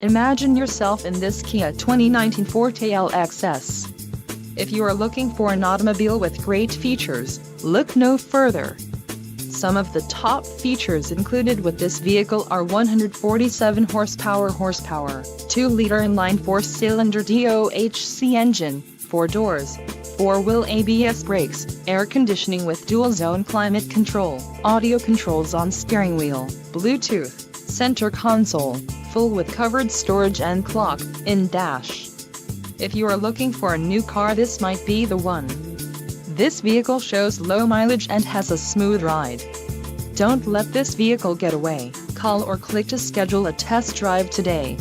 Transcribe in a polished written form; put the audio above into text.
Imagine yourself in this Kia 2019 Forte LXS. If you are looking for an automobile with great features, look no further. Some of the top features included with this vehicle are 147 horsepower, 2-liter inline 4-cylinder DOHC engine, 4 doors, 4-wheel ABS brakes, air conditioning with dual-zone climate control, audio controls on steering wheel, Bluetooth, center console, full with covered storage and clock-in dash. If you are looking for a new car, this might be the one. This vehicle shows low mileage and has a smooth ride. Don't let this vehicle get away. Call or click to schedule a test drive today.